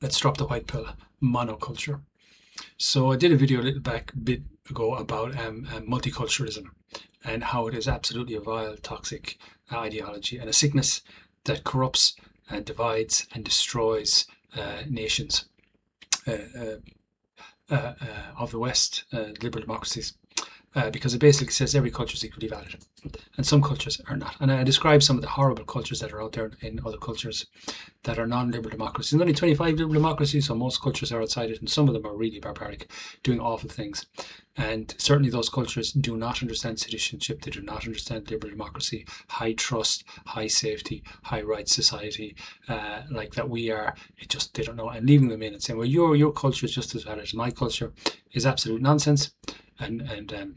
Let's drop the white pill. Monoculture. So I did a video a bit ago about multiculturalism and how it is absolutely a vile, toxic ideology and a sickness that corrupts and divides and destroys nations of the West, liberal democracies. Because it basically says every culture is equally valid, and some cultures are not. And I describe some of the horrible cultures that are out there in other cultures that are non-liberal democracies. There's only 25 liberal democracies, so most cultures are outside it, and some of them are really barbaric, doing awful things. And certainly those cultures do not understand citizenship. They do not understand liberal democracy, high trust, high safety, high rights society, like that we are. They don't know. And leaving them in and saying, well, your culture is just as valid as my culture is absolute nonsense. And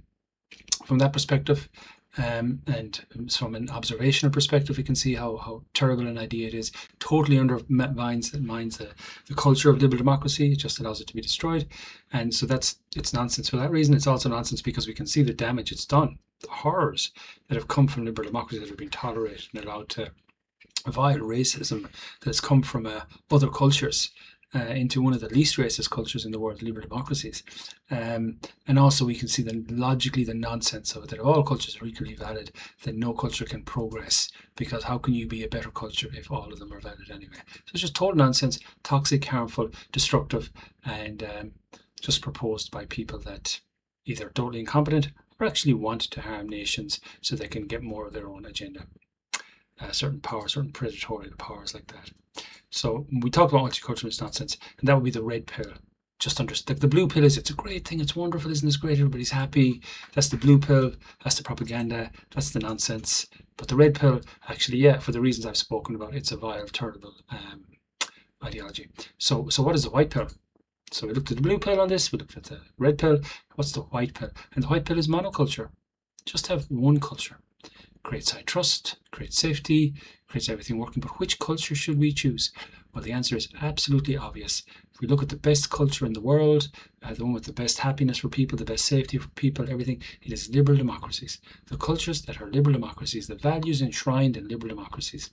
from that perspective, and from an observational perspective, we can see how terrible an idea it is. Totally undermines the culture of liberal democracy. It just allows it to be destroyed, and so it's nonsense for that reason. It's also nonsense because we can see the damage it's done, the horrors that have come from liberal democracy that have been tolerated and allowed to vile racism that's come from other cultures. Into one of the least racist cultures in the world, liberal democracies. And also we can see logically the nonsense of it, that if all cultures are equally valid, then no culture can progress, because how can you be a better culture if all of them are valid anyway? So it's just total nonsense, toxic, harmful, destructive, and just proposed by people that either are totally incompetent or actually want to harm nations so they can get more of their own agenda. Certain powers, certain predatory powers like that. So we talk about multiculturalist nonsense, and that would be the red pill. Just understand, the blue pill it's a great thing, it's wonderful, isn't it great, everybody's happy. That's the blue pill, that's the propaganda, that's the nonsense. But the red pill, actually, yeah, for the reasons I've spoken about, it's a vile, terrible ideology. So what is the white pill? So we looked at the blue pill on this, we looked at the red pill. What's the white pill? And the white pill is monoculture. Just have one culture. Creates high trust, creates safety, creates everything working. But which culture should we choose? Well, the answer is absolutely obvious. If we look at the best culture in the world, the one with the best happiness for people, the best safety for people, everything, it is liberal democracies. The cultures that are liberal democracies, the values enshrined in liberal democracies,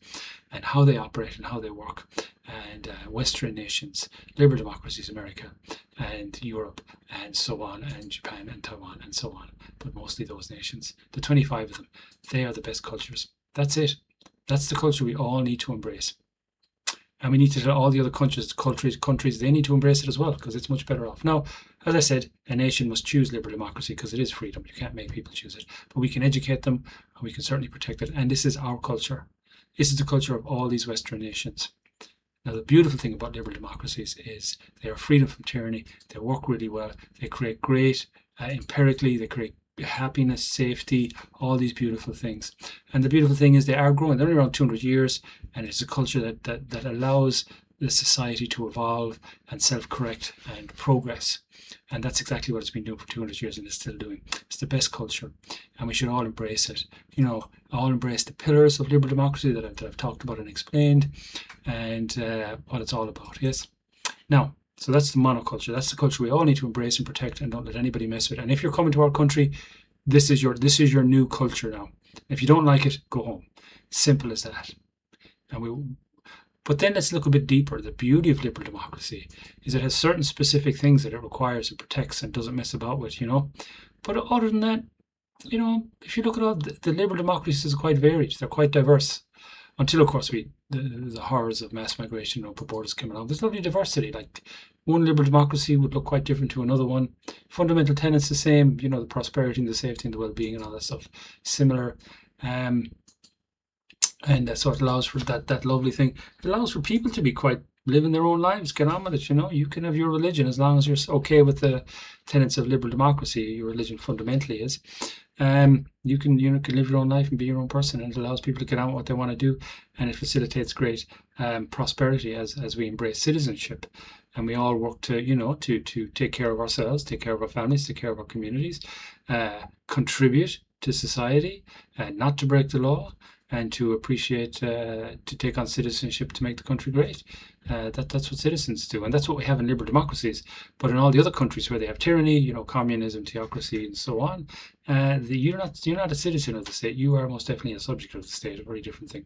and how they operate and how they work. And Western nations, liberal democracies, America and Europe and so on, and Japan and Taiwan and so on, but mostly those nations, the 25 of them, they are the best cultures. That's it. That's the culture we all need to embrace. And we need to tell all the other countries, they need to embrace it as well, because it's much better off. Now, as I said, a nation must choose liberal democracy because it is freedom. You can't make people choose it. But we can educate them and we can certainly protect it. And this is our culture. This is the culture of all these Western nations. Now, the beautiful thing about liberal democracies is they are freedom from tyranny. They work really well. They create great, empirically, they create happiness, safety, all these beautiful things. And the beautiful thing is they are growing. They're only around 200 years, and it's a culture that allows the society to evolve and self-correct and progress. And that's exactly what it's been doing for 200 years and it's still doing. It's the best culture, and we should all embrace it. All embrace the pillars of liberal democracy that I've talked about and explained, and what it's all about. Yes. Now, so that's the monoculture. That's the culture we all need to embrace and protect, and don't let anybody mess with it. And if you're coming to our country, this is your new culture now. If you don't like it, go home. Simple as that. But then let's look a bit deeper. The beauty of liberal democracy is it has certain specific things that it requires and protects and doesn't mess about with, But other than that, if you look at all the liberal democracies are quite varied. They're quite diverse. Until, of course, the horrors of mass migration over borders came along. There's lovely diversity. Like one liberal democracy would look quite different to another one. Fundamental tenets the same, the prosperity and the safety and the well-being and all that stuff, similar. And so it allows for that lovely thing. It allows for people to be quite living their own lives, get on with it. You can have your religion as long as you're okay with the tenets of liberal democracy. Your religion fundamentally is. You can live your own life and be your own person, and it allows people to get on with what they want to do, and it facilitates great prosperity as we embrace citizenship, and we all work to take care of ourselves, take care of our families, take care of our communities, contribute to society, not to break the law, and to appreciate, to take on citizenship to make the country great. That's what citizens do, and that's what we have in liberal democracies. But in all the other countries where they have tyranny, communism, theocracy, and so on, you're not a citizen of the state. You are most definitely a subject of the state, a very different thing.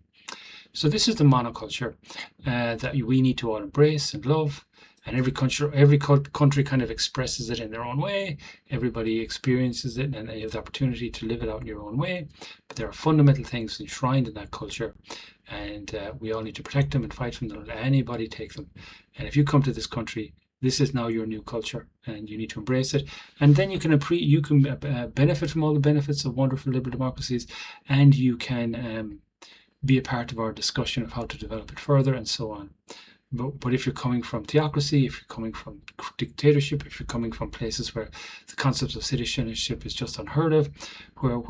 So this is the monoculture that we need to all embrace and love. And every country kind of expresses it in their own way. Everybody experiences it, and you have the opportunity to live it out in your own way. But there are fundamental things enshrined in that culture, and we all need to protect them and fight for them. Don't let anybody take them. And if you come to this country, this is now your new culture, and you need to embrace it. And then you can benefit from all the benefits of wonderful liberal democracies, and you can be a part of our discussion of how to develop it further, and so on. But if you're coming from theocracy, if you're coming from dictatorship, if you're coming from places where the concept of citizenship is just unheard of, where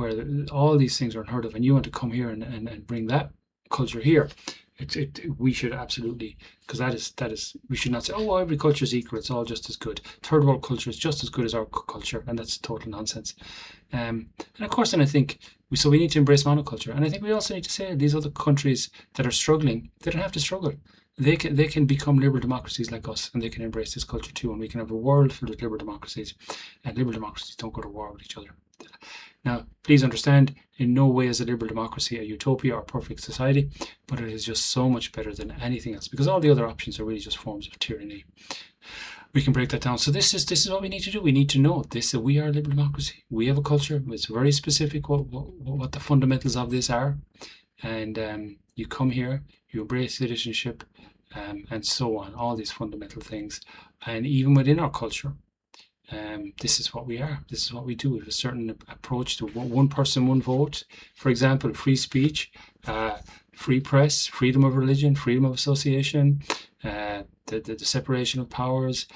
all these things are unheard of, and you want to come here and bring that culture here, we should absolutely, because that is we should not say, oh, well, every culture is equal, it's all just as good. Third world culture is just as good as our culture, and that's total nonsense. And of course, then I think we need to embrace monoculture, and I think we also need to say these other countries that are struggling, they don't have to struggle. They can become liberal democracies like us, and they can embrace this culture too, and we can have a world filled with liberal democracies, and liberal democracies don't go to war with each other. Now, please understand, in no way is a liberal democracy a utopia or perfect society, but it is just so much better than anything else, because all the other options are really just forms of tyranny. We can break that down. So this is what we need to do. We need to know this, that we are a liberal democracy. We have a culture. It's very specific what the fundamentals of this are, and you come here, you embrace citizenship, and so on, all these fundamental things. And even within our culture, this is what we are. This is what we do. We have a certain approach to one person, one vote. For example, free speech, free press, freedom of religion, freedom of association, the separation of powers,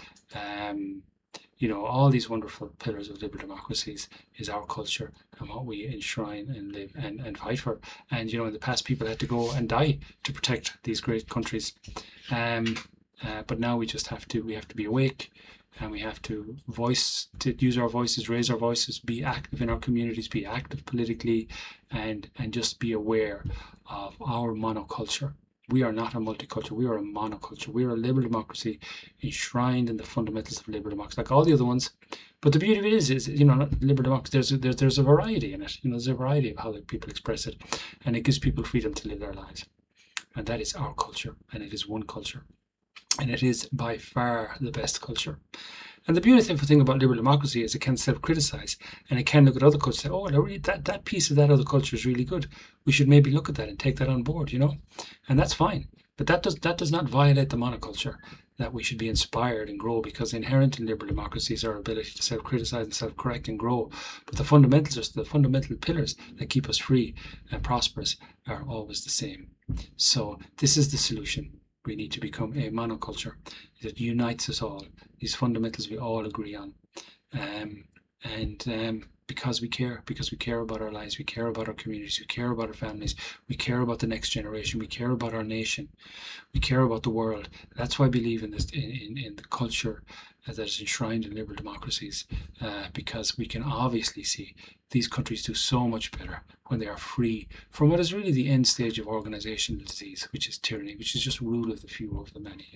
all these wonderful pillars of liberal democracies is our culture and what we enshrine and live and fight for. And in the past, people had to go and die to protect these great countries. But now we have to be awake, and we have to use our voices, raise our voices, be active in our communities, be active politically, and just be aware of our monoculture. We are not a multicultural. We are a monoculture. We are a liberal democracy enshrined in the fundamentals of liberal democracy, like all the other ones. But the beauty of it is liberal democracy. There's a variety in it. There's a variety of how people express it, and it gives people freedom to live their lives. And that is our culture, and it is one culture, and it is by far the best culture. And the beautiful thing about liberal democracy is it can self-criticize, and it can look at other cultures and say, oh, that piece of that other culture is really good. We should maybe look at that and take that on board, and that's fine. But that does not violate the monoculture, that we should be inspired and grow, because inherent in liberal democracies are our ability to self-criticize and self-correct and grow. But the fundamentals, the fundamental pillars that keep us free and prosperous, are always the same. So this is the solution. We need to become a monoculture that unites us all. These fundamentals we all agree on, because we care about our lives, we care about our communities, we care about our families, we care about the next generation, we care about our nation, we care about the world. That's why I believe in this, in the culture that is enshrined in liberal democracies, because we can obviously see these countries do so much better when they are free from what is really the end stage of organizational disease, which is tyranny, which is just rule of the few over the many.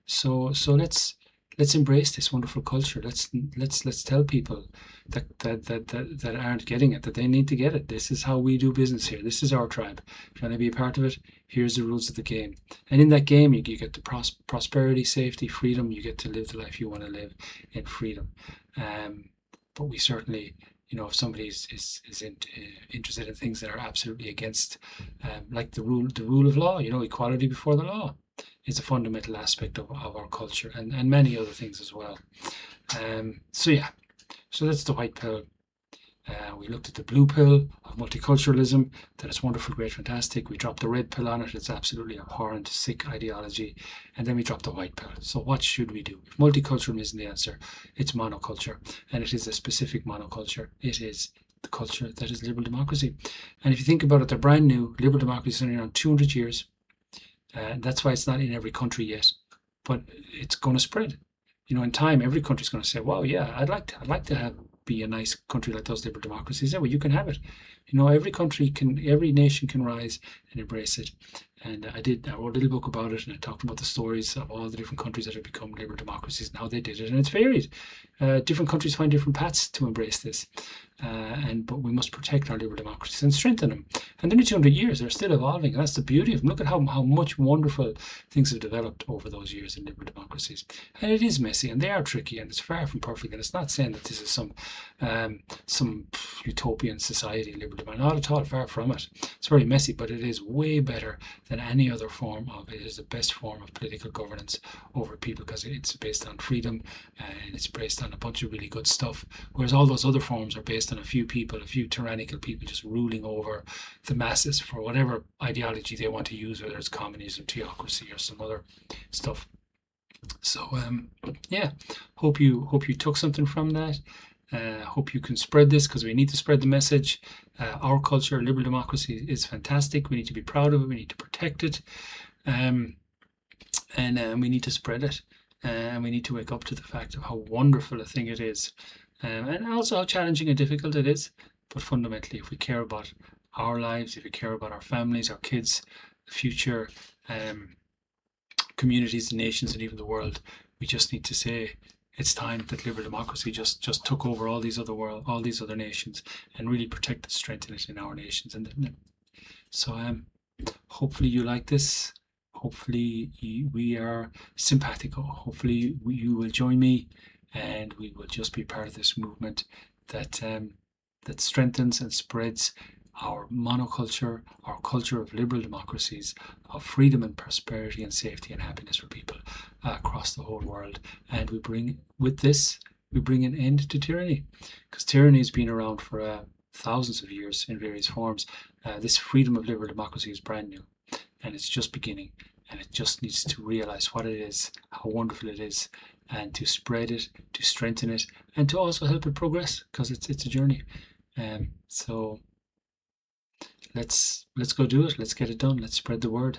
So let's embrace this wonderful culture. Let's tell people that aren't getting it that they need to get it. This is how we do business here. This is our tribe. If you want to be a part of it, here's the rules of the game. And in that game, you get the prosperity, safety, freedom. You get to live the life you want to live in freedom. But we certainly, if somebody is interested in things that are absolutely against, like the rule of law, equality before the law, is a fundamental aspect of our culture, and many other things as well. So that's the white pill. We looked at the blue pill of multiculturalism, that it's wonderful, great, fantastic. We dropped the red pill on it. It's absolutely abhorrent, sick ideology. And then we dropped the white pill. So what should we do? If multiculturalism isn't the answer, it's monoculture. And it is a specific monoculture. It is the culture that is liberal democracy. And if you think about it, they're brand new. Liberal democracy is only around 200 years. That's why it's not in every country yet. But it's going to spread. In time, every country is going to say, "Wow, yeah, I'd like to be a nice country like those liberal democracies." Yeah, well, you can have it. Every nation can rise and embrace it. And I wrote a little book about it, and I talked about the stories of all the different countries that have become liberal democracies and how they did it. And it's varied. Different countries find different paths to embrace this. But we must protect our liberal democracies and strengthen them. And they're only 200 years, they're still evolving. And that's the beauty of them. Look at how much wonderful things have developed over those years in liberal democracies. And it is messy, and they are tricky, and it's far from perfect. And it's not saying that this is some utopian society, liberal democracy. Not at all, far from it. It's very messy, but it is way better than any other form of it. Is the best form of political governance over people, because it's based on freedom, and it's based on a bunch of really good stuff. Whereas all those other forms are based on a few people, a few tyrannical people just ruling over the masses for whatever ideology they want to use, whether it's communism, theocracy, or some other stuff. So yeah, hope you took something from that. Hope you can spread this, because we need to spread the message. Our culture, liberal democracy, is fantastic. We need to be proud of it. We need to protect it, and we need to spread it. And we need to wake up to the fact of how wonderful a thing it is, and also how challenging and difficult it is. But fundamentally, if we care about our lives, if we care about our families, our kids, the future, communities, the nations, and even the world, we just need to say it's time that liberal democracy just took over all these other nations, and really protect and strengthen it in our nations. And so hopefully you like this. Hopefully we are simpatico. Hopefully you will join me, and we will just be part of this movement that strengthens and spreads our monoculture, our culture of liberal democracies, of freedom and prosperity and safety and happiness for people across the whole world. And we bring an end to tyranny, because tyranny has been around for thousands of years in various forms. This freedom of liberal democracy is brand new, and it's just beginning, and it just needs to realize what it is, how wonderful it is, and to spread it, to strengthen it, and to also help it progress, because it's a journey. So let's go do it. Let's get it done. Let's spread the word.